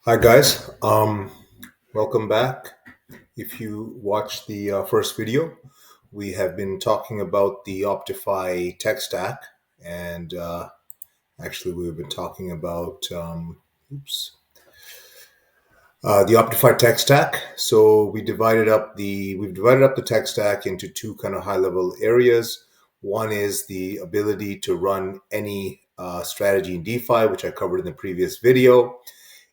Hi guys, welcome back. If you watched the first video, we have been talking about the OptyFi tech stack, and actually we've been talking about the OptyFi tech stack. So we've divided up the tech stack into two kind of high level areas. One is the ability to run any strategy in DeFi, which I covered in the previous video.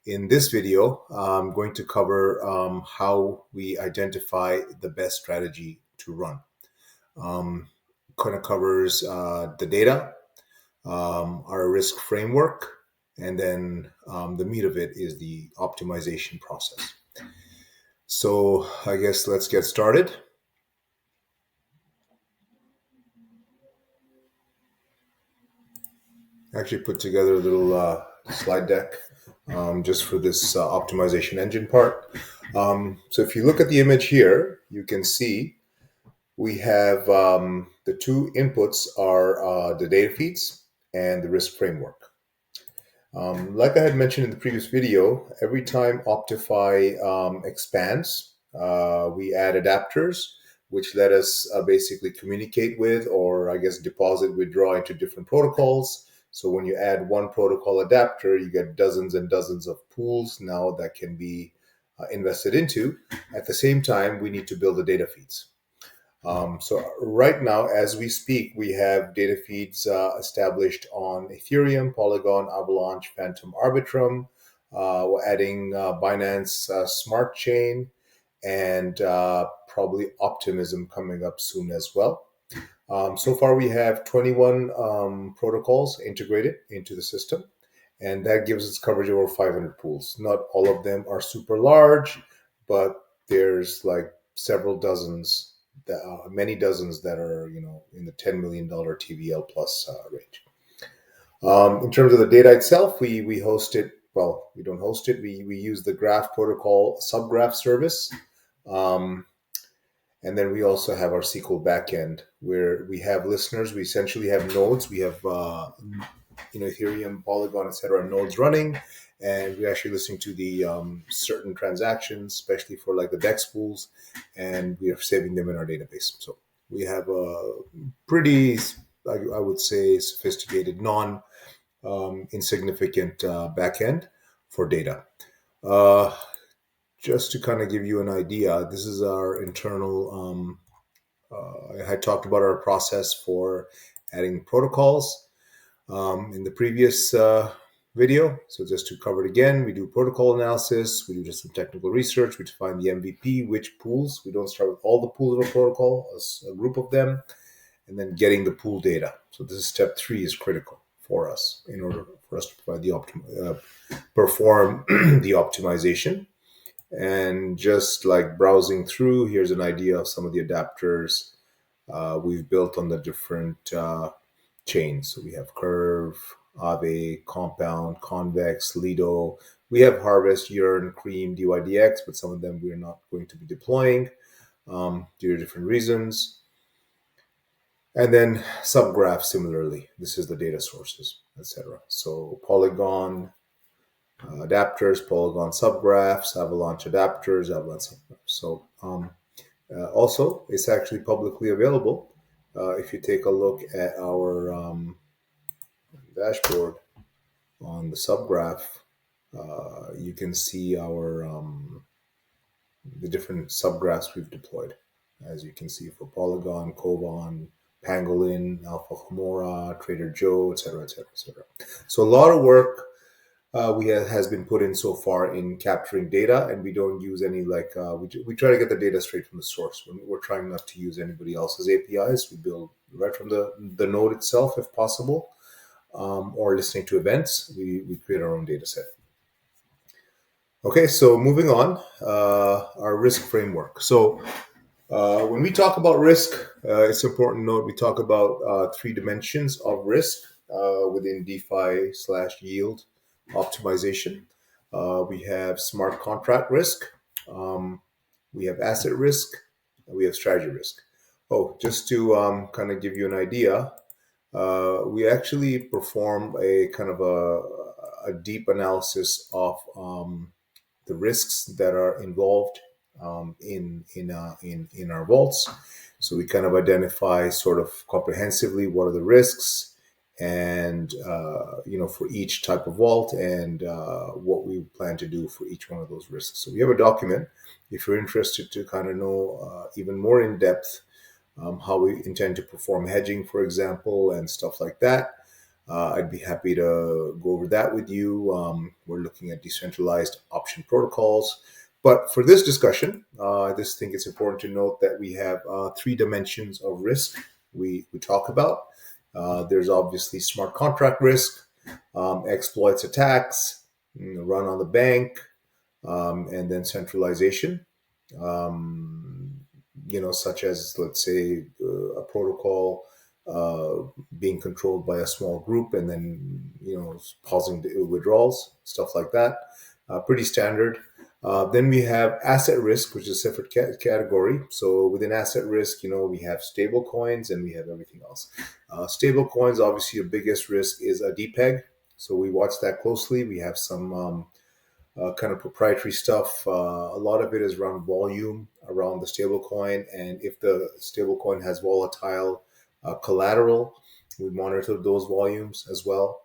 In this video, I'm going to cover how we identify the best strategy to run. Kind of covers the data, our risk framework, and then the meat of it is the optimization process. So I guess let's get started. I actually put together a little slide deck just for this optimization engine part. So if you look at the image here, you can see we have the two inputs are the data feeds and the risk framework. Like I had mentioned in the previous video, every time OptyFi expands, we add adapters, which let us basically communicate with, or I guess deposit, withdraw into different protocols. So when you add one protocol adapter, you get dozens and dozens of pools now that can be invested into. At the same time, we need to build the data feeds. So right now, as we speak, we have data feeds established on Ethereum, Polygon, Avalanche, Phantom, Arbitrum. We're adding Binance Smart Chain and probably Optimism coming up soon as well. So far, we have 21 protocols integrated into the system, and that gives us coverage over 500 pools. Not all of them are super large, but there's like several dozens, many dozens that are in the $10 million TVL plus range. In terms of the data itself, we host it. Well, we don't host it. We use the Graph Protocol subgraph service. And then we also have our SQL backend where we have listeners. We essentially have nodes. We have Ethereum, Polygon, etc. nodes running, and we're actually listening to the certain transactions, especially for like the DEX pools, and we are saving them in our database. So we have a pretty, I would say, sophisticated, non insignificant backend for data. Just to kind of give you an idea, this is our internal. I had talked about our process for adding protocols in the previous video. So just to cover it again, we do protocol analysis, we do just some technical research, we define the MVP, which pools. We don't start with all the pools of a protocol, a group of them, and then getting the pool data. So this is step 3 is critical for us in order for us to provide perform the optimization. And just like browsing through, here's an idea of some of the adapters we've built on the different chains. So we have Curve, Aave, Compound, Convex, Lido. We have Harvest, Yearn, Cream, DYDX, but some of them we're not going to be deploying due to different reasons. And then subgraph similarly. This is the data sources, etc. So Polygon adapters, Polygon subgraphs, Avalanche adapters, Avalanche subgraphs. So also, it's actually publicly available. If you take a look at our dashboard on the subgraph, you can see our the different subgraphs we've deployed. As you can see for Polygon, Kovan, Pangolin, Alpha Homora, Trader Joe, etc., etc., etc. So a lot of work has been put in so far in capturing data, and we don't use any we try to get the data straight from the source. We're trying not to use anybody else's APIs. We build right from the node itself if possible, or listening to events. We create our own data set. Okay, so moving on, our risk framework. So when we talk about risk, it's important to note we talk about 3 dimensions of risk within DeFi/yield optimization. We have smart contract risk, we have asset risk, and we have strategy risk. Oh, just to kind of give you an idea, we actually perform a kind of a deep analysis of the risks that are involved in our vaults. So we kind of identify sort of comprehensively what are the risks, and for each type of vault, and what we plan to do for each one of those risks. So we have a document. If you're interested to kind of know even more in depth how we intend to perform hedging, for example, and stuff like that, I'd be happy to go over that with you. We're looking at decentralized option protocols. But for this discussion, I just think it's important to note that we have three dimensions of risk we talk about. There's obviously smart contract risk, exploits, attacks, run on the bank, and then centralization. Such as, let's say, a protocol being controlled by a small group, and then pausing the withdrawals, stuff like that. Pretty standard. Then we have asset risk, which is a separate category. So within asset risk, we have stable coins and we have everything else. Stable coins, obviously, the biggest risk is a DPEG. So we watch that closely. We have some kind of proprietary stuff. A lot of it is around volume around the stablecoin, and if the stablecoin has volatile collateral, we monitor those volumes as well.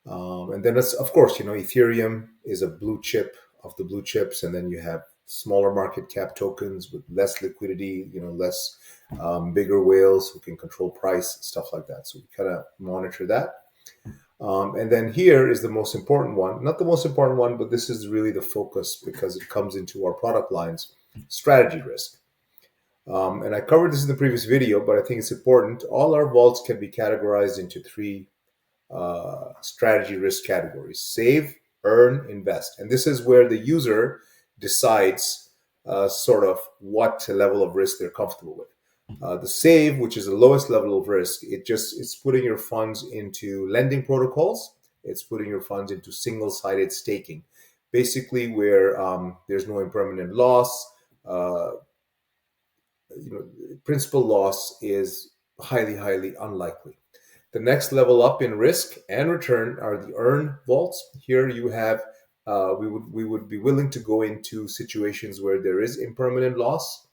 And then, of course, Ethereum is a blue chip of the blue chips, and then you have smaller market cap tokens with less liquidity, less bigger whales who can control price, stuff like that. So we kind of monitor that. And then here is the most important one, not the most important one, but this is really the focus because it comes into our product lines: strategy risk. And I covered this in the previous video, but I think it's important. All our vaults can be categorized into three strategy risk categories: save, earn, invest. And this is where the user decides sort of what level of risk they're comfortable with. The save, which is the lowest level of risk, it's putting your funds into lending protocols. It's putting your funds into single-sided staking, basically where there's no impermanent loss. Principal loss is highly, highly unlikely. The next level up in risk and return are the earn vaults. Here you have, we would be willing to go into situations where there is impermanent loss.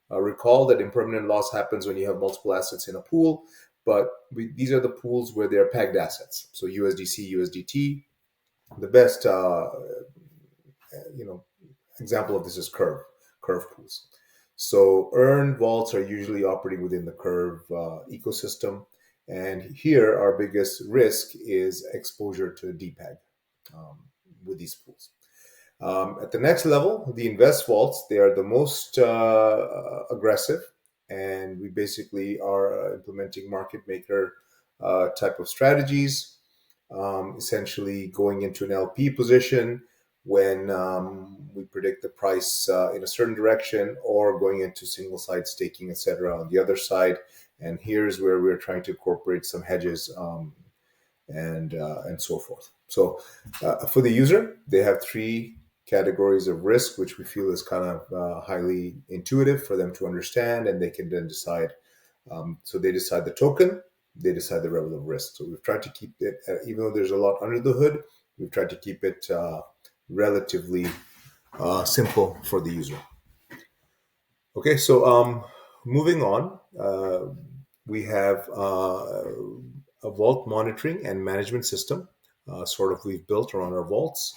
Recall that impermanent loss happens when you have multiple assets in a pool, but these are the pools where they're pegged assets. So USDC, USDT. The best example of this is Curve pools. So earn vaults are usually operating within the Curve ecosystem. And here our biggest risk is exposure to DPEG with these pools. At the next level, the invest vaults, they are the most aggressive, and we basically are implementing market maker type of strategies, essentially going into an LP position when we predict the price in a certain direction, or going into single side staking, etc., on the other side. And here's where we're trying to incorporate some hedges and so forth. So for the user, they have three categories of risk, which we feel is kind of highly intuitive for them to understand, and they can then decide. So they decide the token, they decide the level of risk. So we've tried to keep it, even though there's a lot under the hood, we've tried to keep it relatively simple for the user. Okay, so moving on, we have a vault monitoring and management system, we've built around our vaults.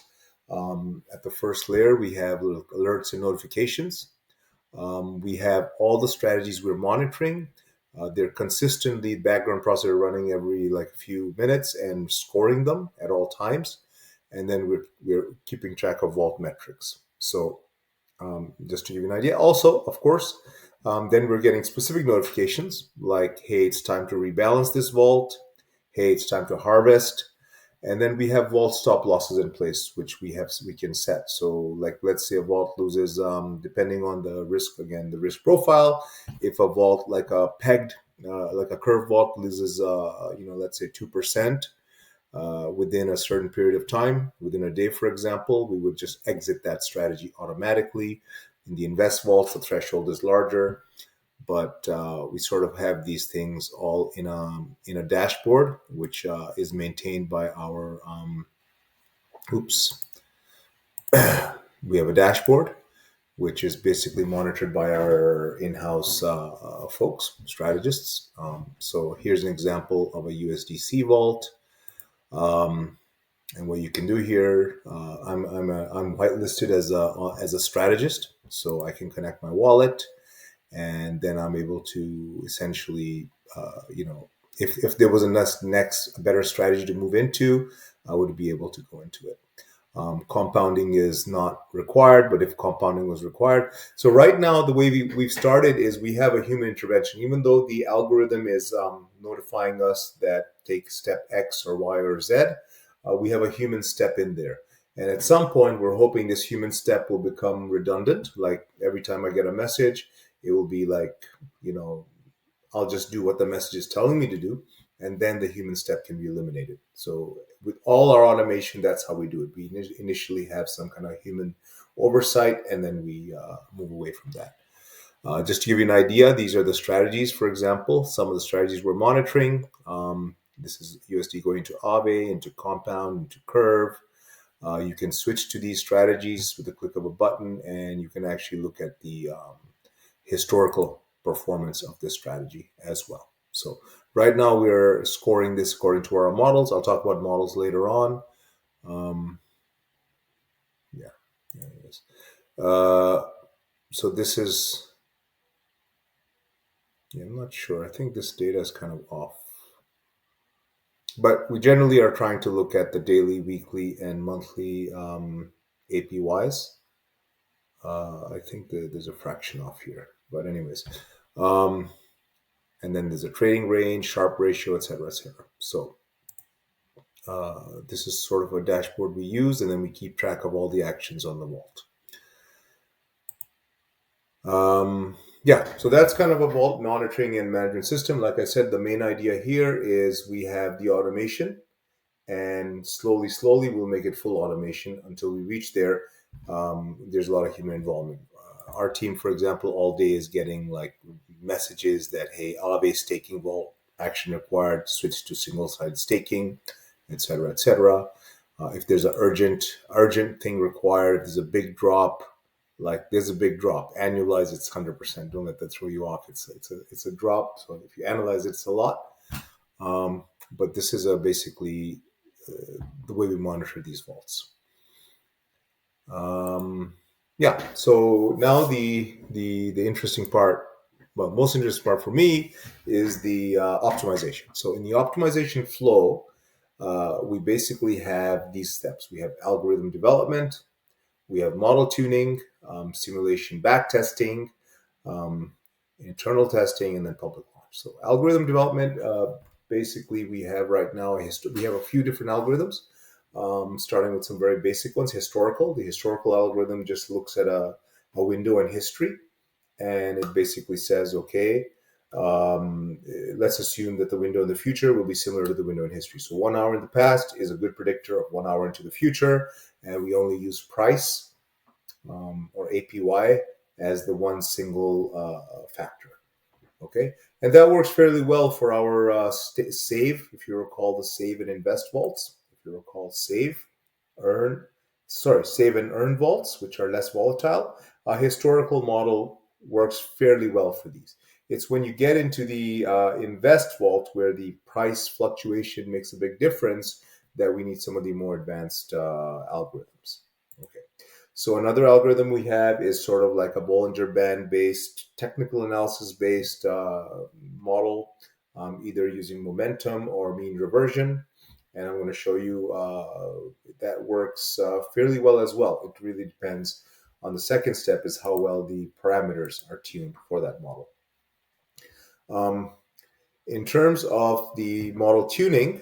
At the first layer, we have alerts and notifications. We have all the strategies we're monitoring. They're consistently background processor running every few minutes and scoring them at all times. And then we're keeping track of vault metrics. So just to give you an idea. Also, of course, then we're getting specific notifications like, hey, it's time to rebalance this vault. Hey, it's time to harvest. And then we have vault stop losses in place, which we can set. So let's say a vault loses, depending on the risk, again, the risk profile. If a vault like a pegged, like a curve vault loses, let's say 2%, within a certain period of time, within a day, for example, we would just exit that strategy automatically. In the invest vaults, the threshold is larger, but we sort of have these things all in a dashboard, which is maintained by our We have a dashboard, which is basically monitored by our in-house folks, strategists. So here's an example of a USDC vault. And what you can do here, I'm whitelisted as a strategist, so I can connect my wallet, and then I'm able to essentially, if there was a next a better strategy to move into, I would be able to go into it. Compounding is not required, but if compounding was required. So right now, the way we've started is we have a human intervention. Even though the algorithm is notifying us that take step X or Y or Z, we have a human step in there. And at some point, we're hoping this human step will become redundant. Like every time I get a message, it will be like, I'll just do what the message is telling me to do, and then the human step can be eliminated. So with all our automation, that's how we do it. We initially have some kind of human oversight, and then we move away from that. Just to give you an idea, these are the strategies. For example, some of the strategies we're monitoring. This is USD going to Aave, into Compound, into Curve. You can switch to these strategies with the click of a button, and you can actually look at the historical performance of this strategy as well. So right now we're scoring this according to our models. I'll talk about models later on. Um, yeah, anyways. So this is, I'm not sure. I think this data is kind of off. But we generally are trying to look at the daily, weekly, and monthly APYs. I think there's a fraction off here. But anyways, and then there's a trading range, Sharpe ratio, etc., etc. So this is sort of a dashboard we use, and then we keep track of all the actions on the vault. So that's kind of a vault monitoring and management system. Like I said, the main idea here is we have the automation, and slowly we'll make it full automation until we reach there. There's a lot of human involvement. Our team, for example, all day is getting like messages that, hey, Aave staking vault action required, switch to single-sided staking, etc., etc. If there's an urgent thing required, if there's a big drop, like there's a big drop, annualize it's 100%. Don't let that throw you off. It's a drop. So if you analyze it, it's a lot. But this is basically the way we monitor these vaults. So now the interesting part, well, most interesting part for me is the optimization. So in the optimization flow, we basically have these steps. We have algorithm development, we have model tuning, simulation backtesting, internal testing, and then public launch. So algorithm development, basically we have right now we have a few different algorithms. Starting with some very basic ones. The historical algorithm just looks at a window in history, and it basically says, okay, let's assume that the window in the future will be similar to the window in history. So 1 hour in the past is a good predictor of 1 hour into the future, and we only use price or APY as the one single factor. Okay, and that works fairly well for our save. If you recall the save and invest vaults, if you recall save and earn vaults, which are less volatile. A historical model works fairly well for these. It's when you get into the invest vault where the price fluctuation makes a big difference that we need some of the more advanced algorithms. Okay. So another algorithm we have is sort of like a Bollinger Band based, technical analysis based model, either using momentum or mean reversion. And I'm going to show you that works fairly well as well. It really depends on the second step is how well the parameters are tuned for that model. In terms of the model tuning,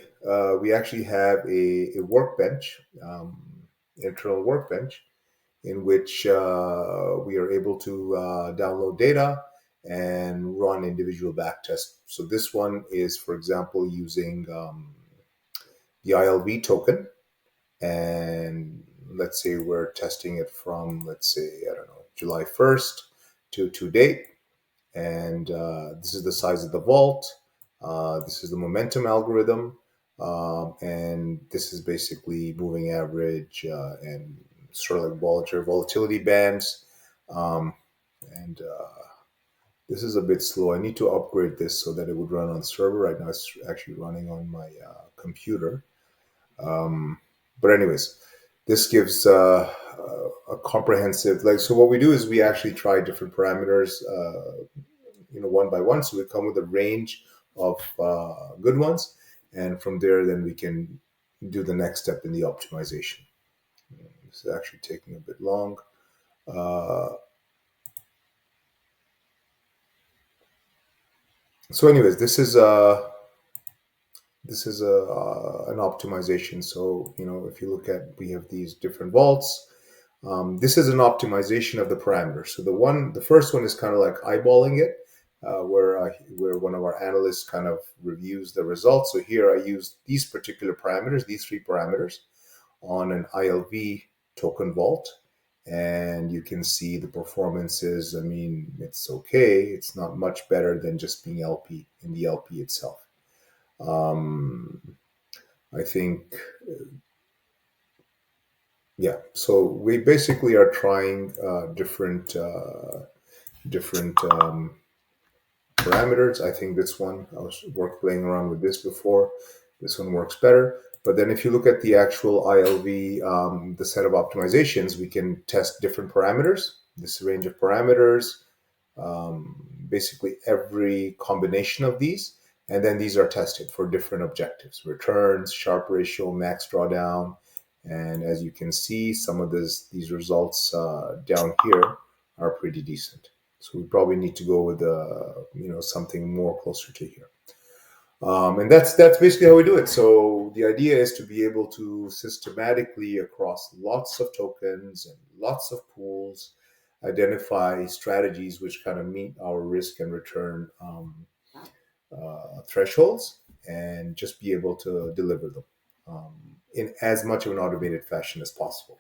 we actually have a workbench, internal workbench, in which we are able to download data and run individual backtests. So this one is, for example, using the ILV token, and let's say we're testing it from, let's say, I don't know, July 1st to date, and this is the size of the vault, this is the momentum algorithm, and this is basically moving average and sort of like volatility bands. Um, and This is a bit slow. I need to upgrade this so that it would run on server. Right now, it's actually running on my computer. Um, but anyways, this gives a comprehensive, like, so what we do is we actually try different parameters, one by one. So we come with a range of good ones, and from there, then we can do the next step in the optimization. This is actually taking a bit long. Uh, so, anyways, this is an optimization. So, if you look at, we have these different vaults. This is an optimization of the parameters. So the first one is kind of like eyeballing it, where one of our analysts kind of reviews the results. So here I use these particular parameters, these three parameters, on an ILV token vault, and you can see the performances. I mean, it's okay. It's not much better than just being LP in the LP itself. I think, yeah. So we basically are trying different parameters. I think this one, I was playing around with this before. This one works better. But then if you look at the actual ILV, the set of optimizations, we can test different parameters, this range of parameters, basically every combination of these. And then these are tested for different objectives: returns, Sharpe ratio, max drawdown. And as you can see, some of these results down here are pretty decent. So we probably need to go with something more closer to here. And that's basically how we do it. So the idea is to be able to systematically, across lots of tokens and lots of pools, identify strategies which kind of meet our risk and return thresholds, and just be able to deliver them in as much of an automated fashion as possible.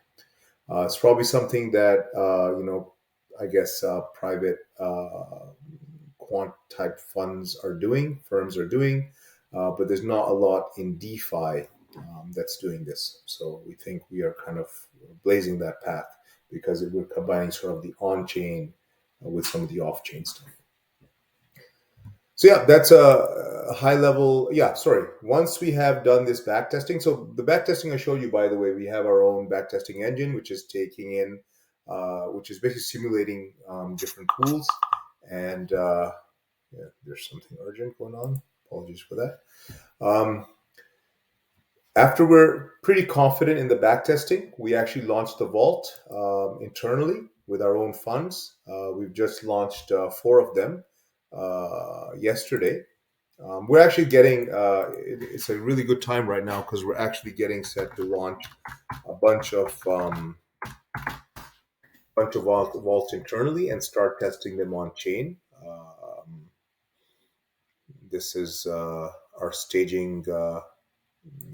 It's probably something that I guess private quant type funds are doing, firms are doing, but there's not a lot in DeFi that's doing this. So we think we are kind of blazing that path because we're combining sort of the on-chain with some of the off-chain stuff. So yeah, that's a high level. Yeah, sorry. Once we have done this back testing, so the back testing I showed you, by the way, we have our own back testing engine, which is which is basically simulating different pools. And yeah, there's something urgent going on. Apologies for that. After we're pretty confident in the back testing, we actually launched the vault internally with our own funds. We've just launched 4 of them yesterday. We're actually getting, it's a really good time right now because we're actually getting set to launch a bunch of vaults internally and start testing them on chain. This is our staging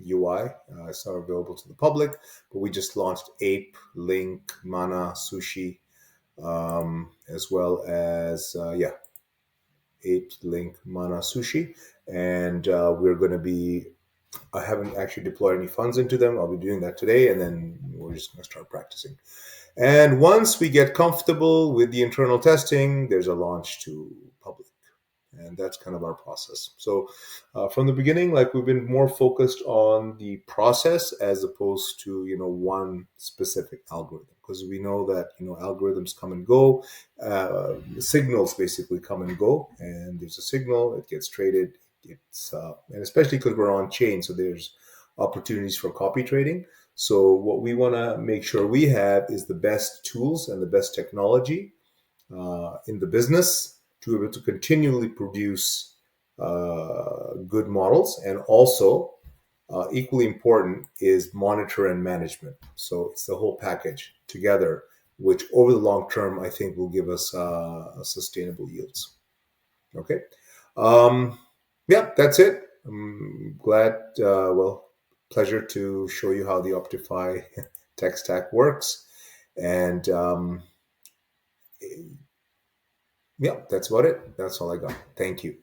UI. It's not available to the public, but we just launched Ape, Link, Mana, Sushi, as well as Ape, Link, Mana, Sushi, and we're going to be. I haven't actually deployed any funds into them. I'll be doing that today, and then we're just going to start practicing. And once we get comfortable with the internal testing, there's a launch to public. And that's kind of our process. So from the beginning, like, we've been more focused on the process as opposed to one specific algorithm, because we know that algorithms come and go, signals basically come and go, and there's a signal, it gets traded, and especially because we're on chain, so there's opportunities for copy trading. So what we want to make sure we have is the best tools and the best technology in the business to be able to continually produce good models. And also, equally important is monitor and management. So it's the whole package together, which over the long term, I think will give us sustainable yields. Okay. Yeah, that's it. I'm glad, pleasure to show you how the OptyFi tech stack works. And yeah, that's about it. That's all I got. Thank you.